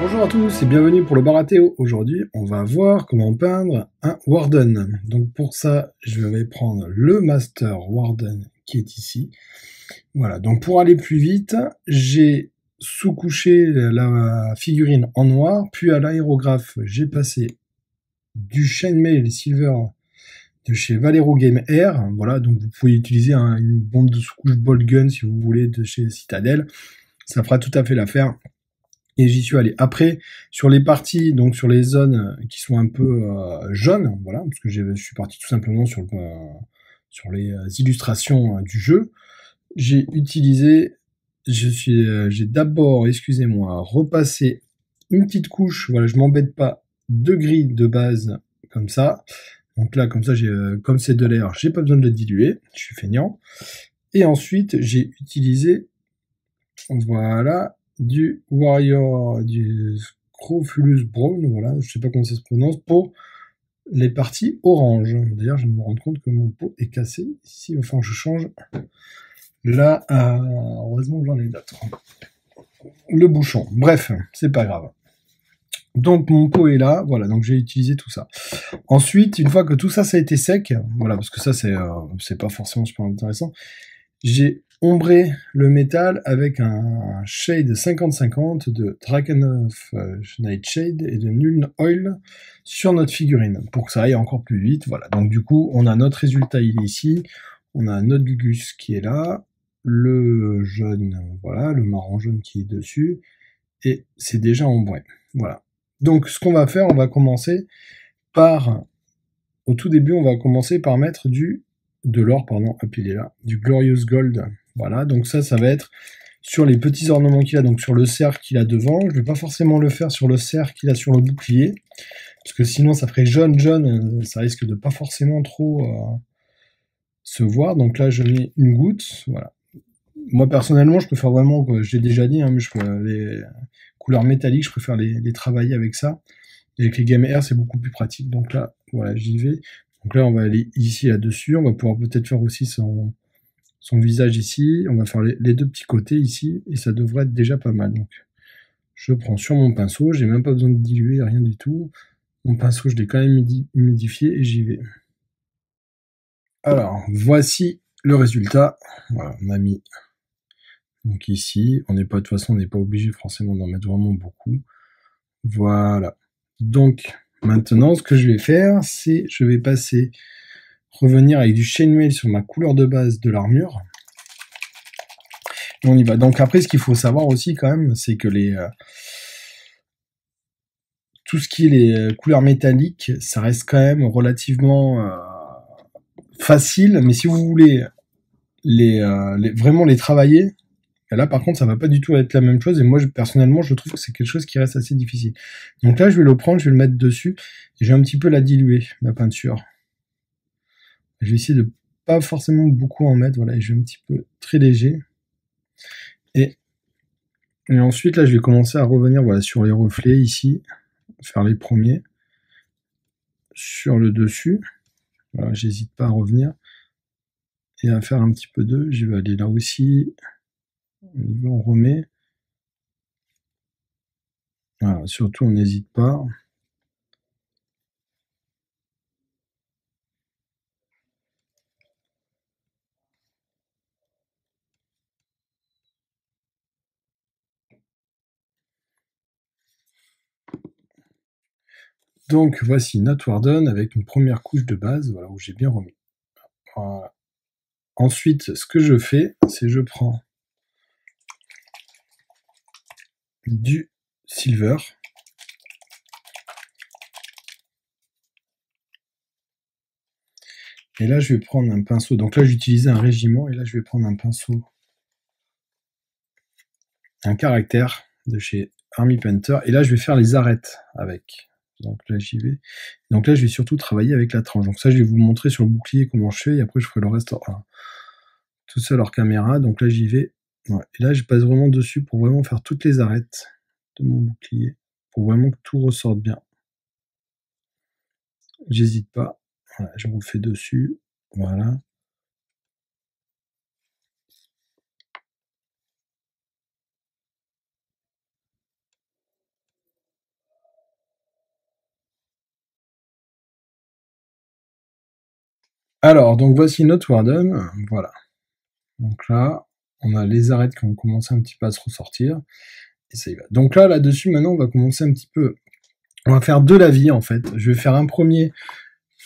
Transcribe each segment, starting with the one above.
Bonjour à tous et bienvenue pour le Baratéo. Aujourd'hui, on va voir comment peindre un Warden. Donc pour ça, je vais prendre le Master Warden qui est ici. Voilà, donc pour aller plus vite, j'ai sous-couché la figurine en noir, puis à l'aérographe, j'ai passé du Chainmail Silver de chez Valero Game Air. Voilà, donc vous pouvez utiliser une bombe de sous-couche Bolt Gun si vous voulez de chez Citadel. Ça fera tout à fait l'affaire. Et j'y suis allé. Après, sur les parties, donc sur les zones qui sont un peu jaunes, voilà, parce que je suis parti tout simplement sur les illustrations du jeu. J'ai utilisé, j'ai d'abord, excusez-moi, repassé une petite couche. Voilà, je m'embête pas, de gris de base comme ça. Donc là, comme ça, comme c'est de l'air, j'ai pas besoin de le diluer. Je suis feignant. Et ensuite, j'ai utilisé, voilà, du Warrior, du Scrofulus Brown, voilà, je sais pas comment ça se prononce, pour les parties orange. D'ailleurs, je vais me rendre compte que mon pot est cassé. Ici, il va falloir que je change. Là, heureusement que j'en ai d'autres. Le bouchon. Bref, c'est pas grave. Donc, mon pot est là. Voilà, donc j'ai utilisé tout ça. Ensuite, une fois que tout ça, ça a été sec, voilà, parce que ça, c'est pas forcément super intéressant, j'ai ombré le métal avec un shade 50-50 de Dragon of Nightshade et de Nuln Oil sur notre figurine, pour que ça aille encore plus vite. Voilà, donc du coup, on a notre résultat, il est ici. On a notre Gugus qui est là, le jaune, voilà, le marron jaune qui est dessus, et c'est déjà ombré. Voilà. Donc ce qu'on va faire, on va commencer par, au tout début, on va commencer par mettre de l'or, pardon, hop, il est là, du Glorious Gold. Voilà, donc ça va être sur les petits ornements qu'il a, donc sur le cerf qu'il a devant. Je vais pas forcément le faire sur le cerf qu'il a sur le bouclier, parce que sinon ça ferait jaune, ça risque de pas forcément trop se voir. Donc là, je mets une goutte, voilà. Moi, personnellement, je préfère vraiment, j'ai déjà dit, mais les couleurs métalliques, je préfère les travailler avec ça. Et avec les Game Air, c'est beaucoup plus pratique. Donc là, voilà, j'y vais. Donc là, on va aller ici, là-dessus. On va pouvoir peut-être faire aussi son visage ici. On va faire les deux petits côtés ici. Et ça devrait être déjà pas mal. Donc, je prends sur mon pinceau. J'ai même pas besoin de diluer, rien du tout. Mon pinceau, je l'ai quand même humidifié et j'y vais. Alors, voici le résultat. Voilà, on a mis donc ici. On n'est pas, de toute façon, on n'est pas obligé forcément d'en mettre vraiment beaucoup. Voilà. Donc, maintenant, ce que je vais faire, c'est je vais revenir avec du chainmail sur ma couleur de base de l'armure. On y va. Donc après, ce qu'il faut savoir aussi quand même, c'est que tout ce qui est les couleurs métalliques, ça reste quand même relativement facile. Mais si vous voulez vraiment les travailler, là par contre, ça va pas du tout être la même chose. Et moi, personnellement, je trouve que c'est quelque chose qui reste assez difficile. Donc là, je vais le prendre, je vais le mettre dessus, et je vais un petit peu la diluer, ma peinture. Je vais essayer de pas forcément beaucoup en mettre, voilà, et je vais un petit peu très léger. Et ensuite, là, je vais commencer à revenir, voilà, sur les reflets ici, faire les premiers, sur le dessus. Voilà, j'hésite pas à revenir et à faire un petit peu d'eux. Je vais aller là aussi. On y va, on remet. Voilà, surtout, on n'hésite pas. Donc voici notre Warden avec une première couche de base, voilà, où j'ai bien remis. Voilà. Ensuite, ce que je fais, c'est je prends du silver. Et là, je vais prendre un pinceau. Donc là, j'utilisais un régiment, et là, je vais prendre un pinceau, un caractère de chez Army Painter. Et là, je vais faire les arêtes avec. Donc là, j'y vais. Donc là, je vais surtout travailler avec la tranche. Donc ça, je vais vous montrer sur le bouclier comment je fais, et après, je ferai le reste tout seul hors caméra. Donc là, j'y vais. Ouais. Et là, je passe vraiment dessus pour vraiment faire toutes les arêtes de mon bouclier, pour vraiment que tout ressorte bien. J'hésite pas. Voilà, je vous fais dessus. Voilà. Alors, donc voici notre Warden, voilà. Donc là, on a les arêtes qui ont commencé un petit peu à se ressortir, et ça y va. Donc là-dessus, maintenant, on va commencer un petit peu, on va faire de la vie, en fait. Je vais faire un premier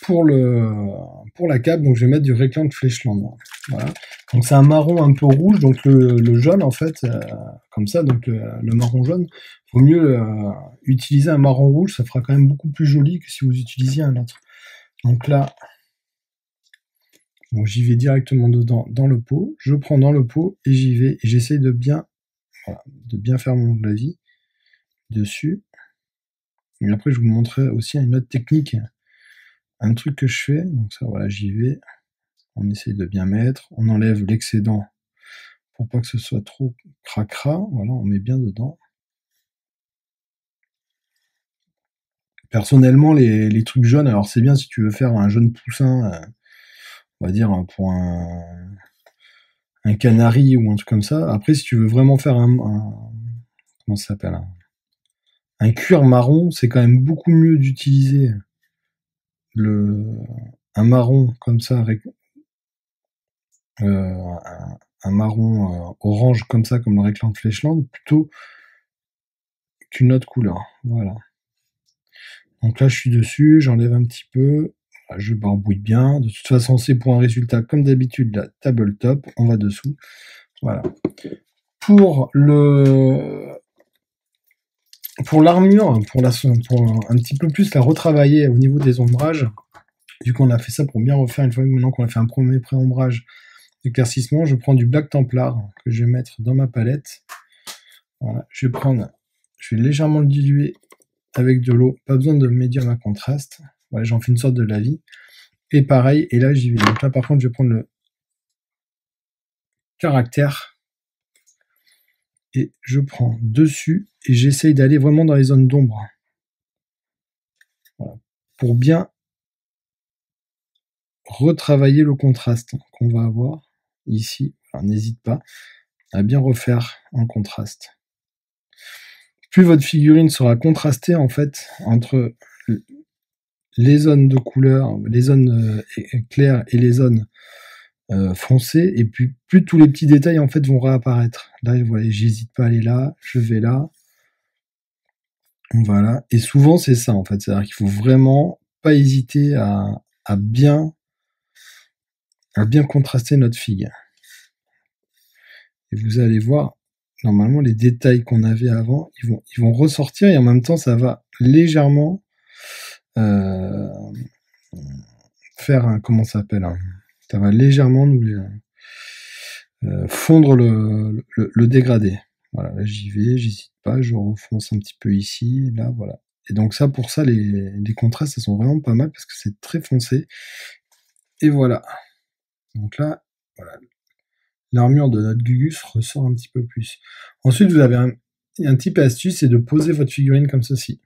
pour la cape, donc je vais mettre du Reclaimed Fleshland. Voilà. Donc c'est un marron un peu rouge, donc le jaune en fait, comme ça, donc le marron jaune. Vaut mieux utiliser un marron rouge, ça fera quand même beaucoup plus joli que si vous utilisiez un autre. Donc là, bon, j'y vais directement dedans dans le pot. Je prends dans le pot et j'y vais et j'essaye de bien, voilà, de bien faire mon lavis dessus. Et après, je vous montrerai aussi une autre technique, un truc que je fais. Donc ça, voilà, j'y vais. On essaye de bien mettre, on enlève l'excédent pour pas que ce soit trop cracra, voilà, on met bien dedans. Personnellement, les trucs jaunes, alors c'est bien si tu veux faire un jaune poussin, on va dire pour un canari ou un truc comme ça. Après, si tu veux vraiment faire comment ça s'appelle, un cuir marron, c'est quand même beaucoup mieux d'utiliser le un marron comme ça, un marron orange comme ça, comme le Reclaimed Fleshland, plutôt qu'une autre couleur. Voilà. Donc là, je suis dessus, j'enlève un petit peu, je barbouille bien. De toute façon, c'est pour un résultat, comme d'habitude, la tabletop, on va dessous. Voilà. Pour l'armure, pour un petit peu plus la retravailler au niveau des ombrages, vu qu'on a fait ça pour bien refaire, une fois maintenant qu'on a fait un premier pré-ombrage d'éclaircissement, je prends du Black Templar que je vais mettre dans ma palette. Voilà, je vais légèrement le diluer avec de l'eau, pas besoin de médium à contraste. Voilà, j'en fais une sorte de lavis. Et pareil, et là j'y vais. Donc là par contre je vais prendre le caractère et je prends dessus et j'essaye d'aller vraiment dans les zones d'ombre. Voilà. Pour bien retravailler le contraste qu'on va avoir ici. Alors n'hésite pas à bien refaire un contraste. Plus votre figurine sera contrastée en fait entre les zones de couleur, les zones claires et les zones foncées, et puis plus tous les petits détails en fait vont réapparaître. Là, vous voyez, j'hésite pas à aller là, je vais là. Voilà. Et souvent, c'est ça, en fait. C'est-à-dire qu'il faut vraiment pas hésiter à bien contraster notre figue. Et vous allez voir, normalement, les détails qu'on avait avant, ils vont ressortir, et en même temps, ça va légèrement faire un, comment ça s'appelle, ça va légèrement nous fondre le dégradé. Voilà, là j'y vais, j'hésite pas, je refonce un petit peu ici, là, voilà. Et donc ça, pour ça, les contrastes, ça sont vraiment pas mal parce que c'est très foncé. Et voilà. Donc là, voilà. L'armure de notre Gugus ressort un petit peu plus. Ensuite, vous avez un type astuce, c'est de poser votre figurine comme ceci.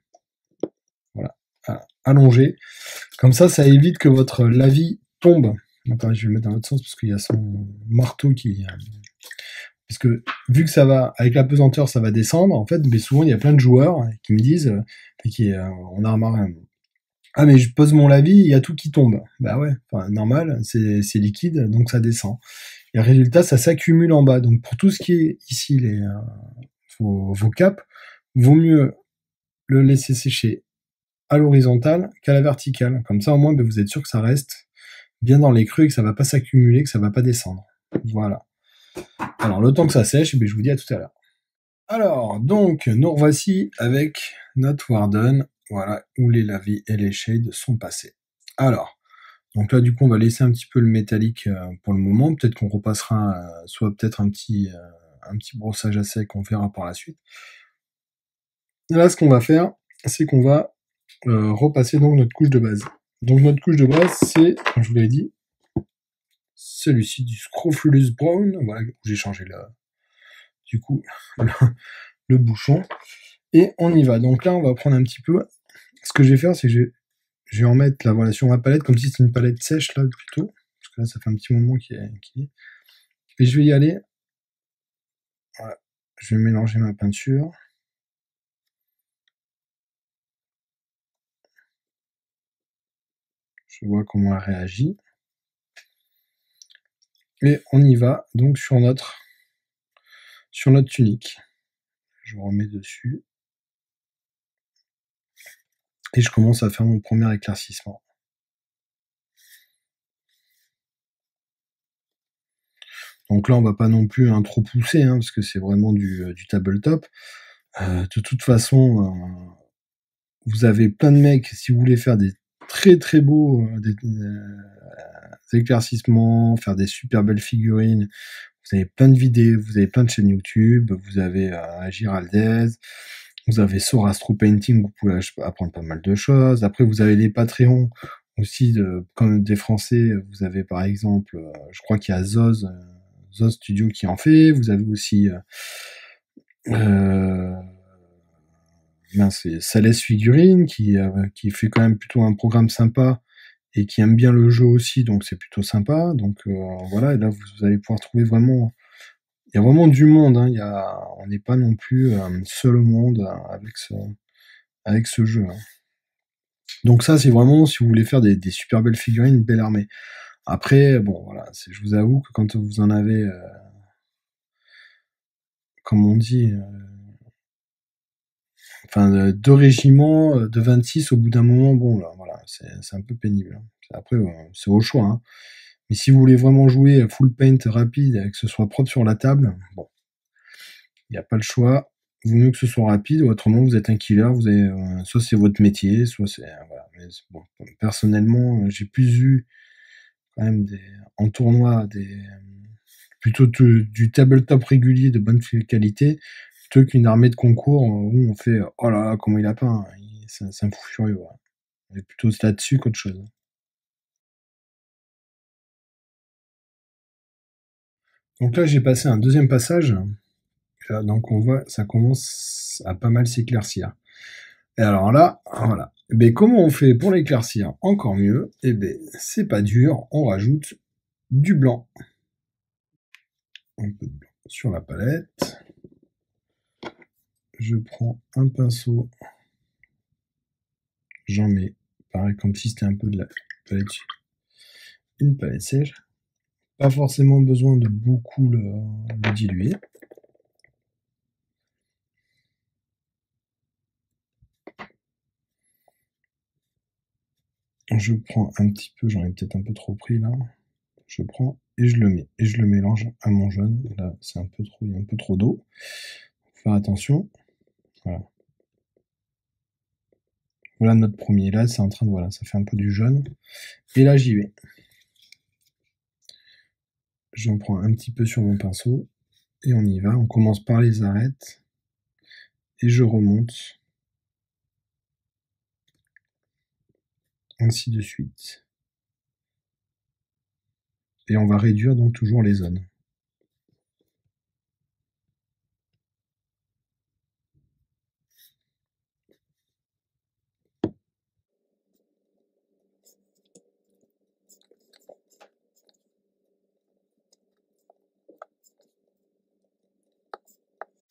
Voilà. Allongé. Comme ça évite que votre lavis tombe. Attends, je vais le mettre dans l'autre sens parce qu'il y a son marteau qui... Parce que vu que ça va, avec la pesanteur, ça va descendre, en fait, mais souvent il y a plein de joueurs qui me disent, on a remarqué, ah mais je pose mon lavis, il y a tout qui tombe. Bah ouais, enfin normal, c'est liquide, donc ça descend. Et le résultat, ça s'accumule en bas. Donc pour tout ce qui est ici, vos capes, vaut mieux le laisser sécher à l'horizontale qu'à la verticale. Comme ça, au moins, vous êtes sûr que ça reste bien dans les creux et que ça va pas s'accumuler, que ça va pas descendre. Voilà. Alors, le temps que ça sèche, je vous dis à tout à l'heure. Alors, donc, nous revoici avec notre Warden, voilà, où les lavis et les shades sont passés. Alors, donc là, du coup, on va laisser un petit peu le métallique pour le moment. Peut-être qu'on repassera soit peut-être un petit brossage à sec, on verra par la suite. Là, ce qu'on va faire, c'est qu'on va repasser donc notre couche de base. Donc notre couche de base, c'est, comme je vous l'avais dit, celui-ci du Scrofulous Brown. Voilà, j'ai changé du coup le bouchon. Et on y va. Donc là, on va prendre un petit peu. Ce que je vais faire, c'est que je vais en mettre là, voilà, sur ma palette, comme si c'était une palette sèche là plutôt. Parce que là, ça fait un petit moment qu'il est. Et je vais y aller. Voilà. Je vais mélanger ma peinture. Je vois comment elle réagit. Et on y va donc sur notre tunique. Je remets dessus. Et je commence à faire mon premier éclaircissement. Donc là, on va pas non plus trop pousser, parce que c'est vraiment du tabletop. De toute façon, vous avez plein de mecs, si vous voulez faire des très très beaux éclaircissements, faire des super belles figurines, vous avez plein de vidéos, vous avez plein de chaînes YouTube, vous avez Giraldez, vous avez Sorastro Painting, vous pouvez apprendre pas mal de choses. Après, vous avez les Patreons aussi, comme des Français, vous avez par exemple, je crois qu'il y a Zoz Studio qui en fait, vous avez aussi c'est Salès Figurine qui fait quand même plutôt un programme sympa et qui aime bien le jeu aussi, donc c'est plutôt sympa. Donc voilà, et là vous allez pouvoir trouver vraiment, il y a vraiment du monde, on n'est pas non plus seul au monde avec ce jeu. Donc ça, c'est vraiment si vous voulez faire des super belles figurines, une belle armée. Après, bon voilà, je vous avoue que quand vous en avez, comme on dit, deux régiments de 26 au bout d'un moment, bon là, voilà, c'est un peu pénible. Après, c'est au choix. Mais si vous voulez vraiment jouer full paint rapide et que ce soit propre sur la table, bon, il n'y a pas le choix. Il vaut mieux que ce soit rapide, ou autrement vous êtes un killer, vous avez, soit c'est votre métier, soit c'est voilà. Mais bon, personnellement, j'ai plus eu quand même en tournoi plutôt du tabletop régulier de bonne qualité plutôt qu'une armée de concours où on fait oh là là comment il a peint, c'est un fou furieux. Ouais. On est plutôt là-dessus qu'autre chose. Donc là j'ai passé un deuxième passage. Là, donc on voit ça commence à pas mal s'éclaircir. Et alors là, voilà. Mais comment on fait pour l'éclaircir encore mieux? Eh ben c'est pas dur, on rajoute du blanc. Un peu de blanc sur la palette. Je prends un pinceau, j'en mets, pareil comme si c'était un peu de la palette, une palette sèche. Pas forcément besoin de beaucoup le diluer. Je prends un petit peu, j'en ai peut-être un peu trop pris là. Je prends et je le mets. Et je le mélange à mon jaune. Là, c'est un peu trop, il y a un peu trop d'eau. Faut faire attention. Voilà. Voilà notre premier. Là, c'est en train de, voilà, ça fait un peu du jaune. Et là, j'y vais. J'en prends un petit peu sur mon pinceau. Et on y va. On commence par les arêtes. Et je remonte. Ainsi de suite. Et on va réduire donc toujours les zones.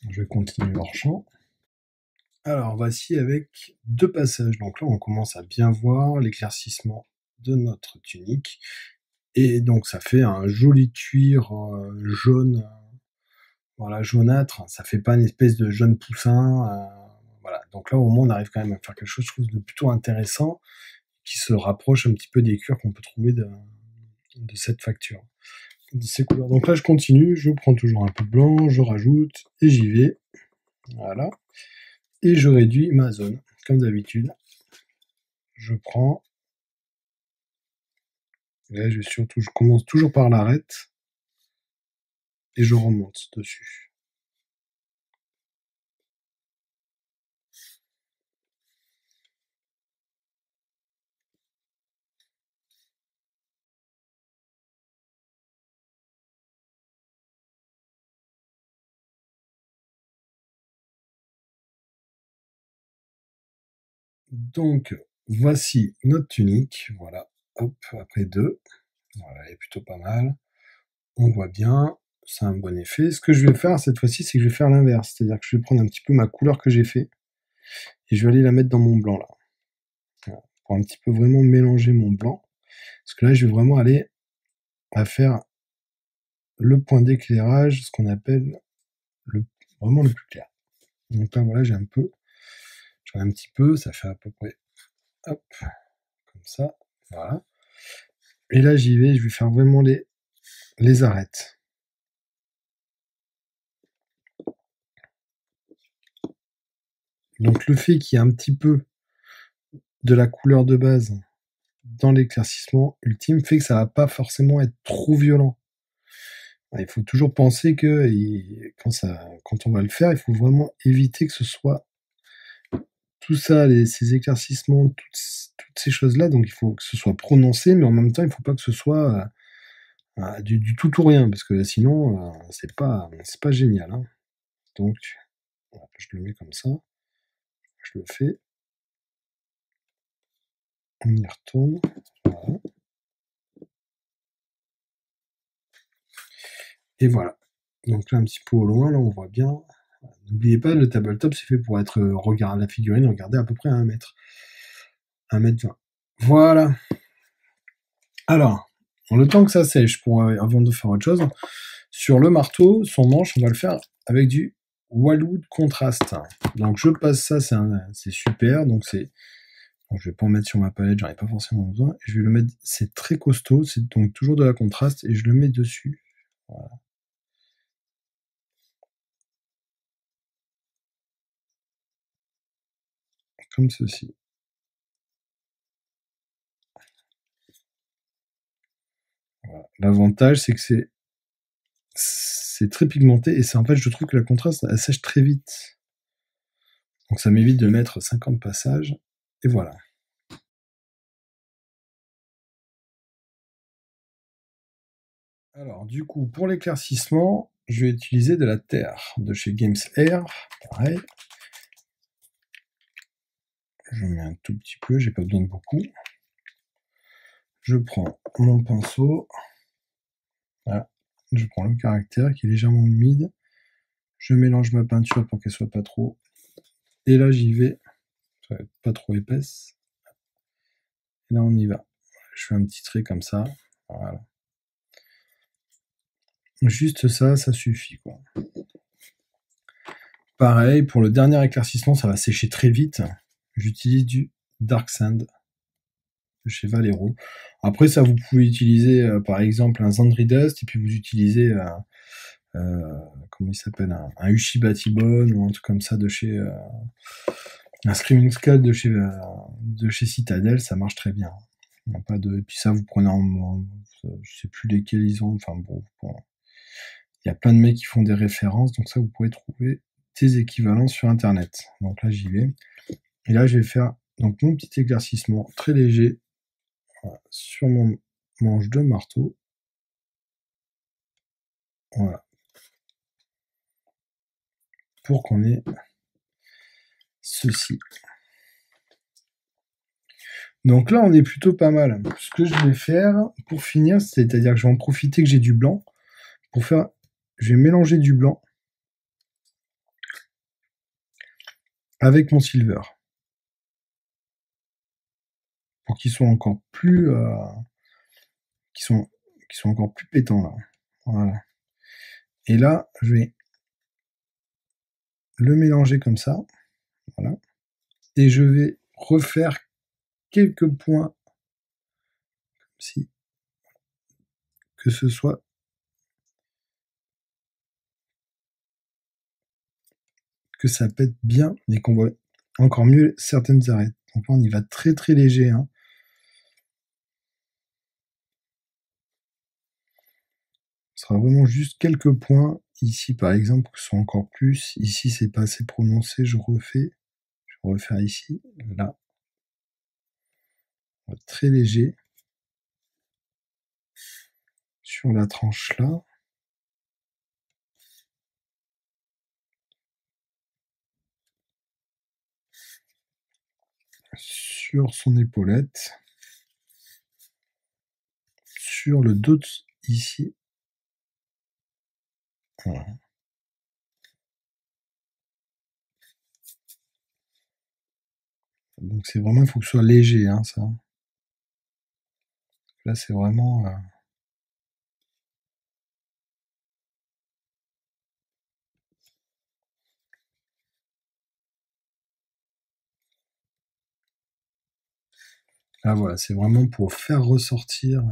Je continue hors champ. Alors, voici avec deux passages. Donc là, on commence à bien voir l'éclaircissement de notre tunique. Et donc, ça fait un joli cuir jaune, voilà, jaunâtre. Ça fait pas une espèce de jaune poussin. Voilà. Donc là, au moins, on arrive quand même à faire quelque chose, je trouve, de plutôt intéressant, qui se rapproche un petit peu des cuirs qu'on peut trouver de cette facture, de ces couleurs. Donc là, je continue, je prends toujours un peu de blanc, je rajoute, et j'y vais. Voilà. Et je réduis ma zone, comme d'habitude. Je prends. Là, je commence toujours par l'arête. Et je remonte dessus. Donc, voici notre tunique. Voilà. Hop, après deux. Voilà, elle est plutôt pas mal. On voit bien. C'est un bon effet. Ce que je vais faire cette fois-ci, c'est que je vais faire l'inverse. C'est-à-dire que je vais prendre un petit peu ma couleur que j'ai fait. Et je vais aller la mettre dans mon blanc, là. Voilà. Pour un petit peu vraiment mélanger mon blanc. Parce que là, je vais vraiment aller à faire le point d'éclairage, ce qu'on appelle vraiment le plus clair. Donc là, voilà, j'en ai un petit peu, ça fait à peu près, hop, comme ça, voilà. Et là, j'y vais, je vais faire vraiment les arêtes. Donc le fait qu'il y ait un petit peu de la couleur de base dans l'éclaircissement ultime fait que ça va pas forcément être trop violent. Il faut toujours penser que quand on va le faire, il faut vraiment éviter que ce soit tout ça, ces éclaircissements, toutes ces choses-là. Donc il faut que ce soit prononcé, mais en même temps, il faut pas que ce soit du tout ou rien, parce que sinon, c'est pas génial, hein. Donc, voilà, je le mets comme ça, je le fais, on y retourne, voilà. Et voilà. Donc là, un petit peu au loin, là, on voit bien. N'oubliez pas, le tabletop, c'est fait pour être la figurine, regardez à peu près à 1 mètre. 1 m 20. Voilà. Alors, le temps que ça sèche avant de faire autre chose, sur le marteau, son manche, on va le faire avec du Wildwood Contrast. Donc je passe ça, c'est super. Donc je vais pas en mettre sur ma palette, j'en ai pas forcément besoin. Je vais le mettre, c'est très costaud, c'est donc toujours de la contraste et je le mets dessus. Voilà. Comme ceci. Voilà. L'avantage, c'est que c'est très pigmenté et en fait, je trouve que la contraste, elle sèche très vite. Donc ça m'évite de mettre 50 passages. Et voilà. Alors, du coup, pour l'éclaircissement, je vais utiliser de la terre de chez Games Air. Pareil. Je mets un tout petit peu, j'ai pas besoin de beaucoup. Je prends mon pinceau. Voilà. Je prends le caractère qui est légèrement humide. Je mélange ma peinture pour qu'elle soit pas trop. Et là, j'y vais. Ça va être pas trop épaisse. Et là, on y va. Je fais un petit trait comme ça. Voilà. Juste ça, ça suffit, quoi. Pareil, pour le dernier éclaircissement, ça va sécher très vite. J'utilise du Dark Sand de chez Valero. Après, ça, vous pouvez utiliser, par exemple, un Zandri Dust, et puis vous utilisez, comment il s'appelle, un Ushi Batibone, ou un truc comme ça de chez, un Screaming Skull de chez Citadel, ça marche très bien. Pas de, et puis ça, vous prenez je sais plus lesquels ils ont, enfin bon, il y a plein de mecs qui font des références, donc ça, vous pouvez trouver des équivalents sur Internet. Donc là, j'y vais. Et là, je vais faire donc mon petit éclaircissement très léger sur mon manche de marteau. Voilà. Pour qu'on ait ceci. Donc là, on est plutôt pas mal. Ce que je vais faire pour finir, c'est-à-dire que je vais en profiter que j'ai du blanc pour faire. Je vais mélanger du blanc avec mon silver pour qu'ils soient encore plus, qu'ils soient encore plus pétants là. Voilà. Et là, je vais le mélanger comme ça, voilà. Et je vais refaire quelques points, comme si, que ce soit que ça pète bien, mais qu'on voit encore mieux certaines arêtes. Donc là, on y va très très léger, hein. Ce sera vraiment juste quelques points. Ici, par exemple, que ce soit encore plus. Ici, c'est pas assez prononcé, je refais. Je vais refaire ici, là. Très léger. Sur la tranche là. Sur son épaulette. Sur le dos ici. Voilà. Donc c'est vraiment, il faut que ce soit léger, hein, ça. Là, c'est vraiment... Là, voilà, c'est vraiment pour faire ressortir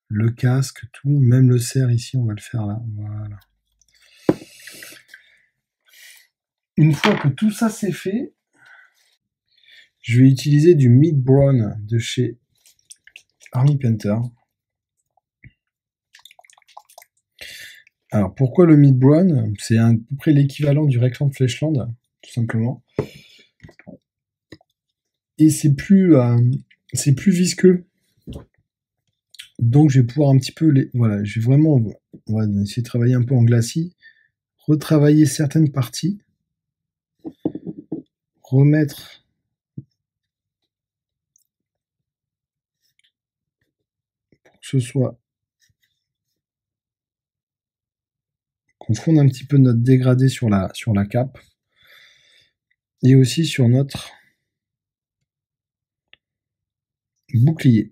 le casque, tout, même le cerf ici, on va le faire là. Voilà. Une fois que tout ça c'est fait, je vais utiliser du Meat Brown de chez Army Painter. Alors pourquoi le Meat Brown? C'est à peu près l'équivalent du Reclam Fleshland, tout simplement. Et c'est plus visqueux. Donc je vais pouvoir un petit peu voilà, je vais vraiment, on va essayer de travailler un peu en glacis, retravailler certaines parties, remettre pour que ce soit qu'on fonde un petit peu notre dégradé sur la cape et aussi sur notre bouclier.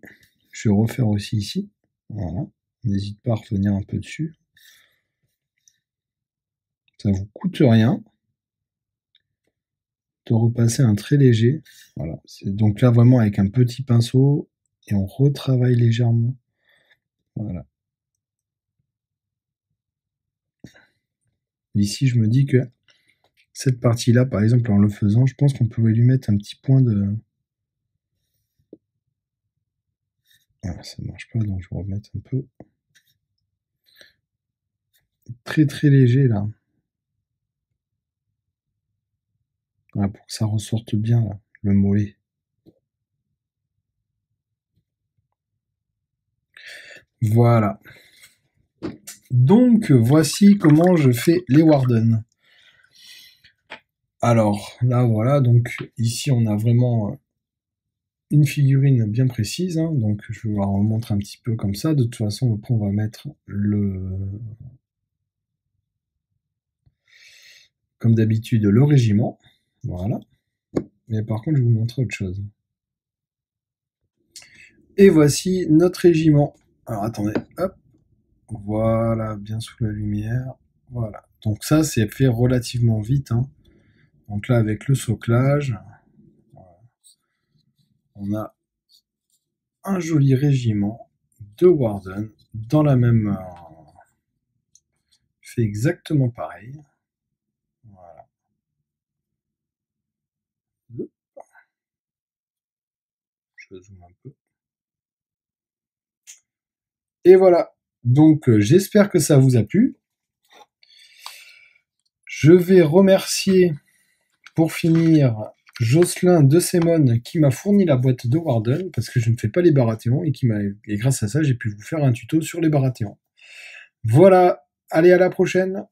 Je vais refaire aussi ici. Voilà. N'hésite pas à revenir un peu dessus. Ça vous coûte rien de repasser un trait léger. Voilà. C'est donc là vraiment avec un petit pinceau et on retravaille légèrement. Voilà. Ici, je me dis que cette partie-là, par exemple, en le faisant, je pense qu'on pouvait lui mettre un petit point de... Voilà, ça ne marche pas, donc je vais remettre un peu. Très très léger là. Voilà, pour que ça ressorte bien là, le mollet. Voilà. Donc voici comment je fais les Warden. Alors là voilà, donc ici on a vraiment une figurine bien précise, hein, donc je vais vous la remontrer un petit peu comme ça. De toute façon après on va mettre comme d'habitude le régiment, voilà. Mais par contre je vais vous montrer autre chose. Et voici notre régiment. Alors attendez, hop, voilà, bien sous la lumière, voilà. Donc ça c'est fait relativement vite, hein. Donc là avec le soclage, on a un joli régiment de Warden dans la même... fait exactement pareil. Voilà. Je zoome un peu. Et voilà. Donc j'espère que ça vous a plu. Je vais remercier, pour finir, Jocelyn de Semon qui m'a fourni la boîte de Warden parce que je ne fais pas les Baratheons et grâce à ça j'ai pu vous faire un tuto sur les Baratheons. Voilà, allez à la prochaine.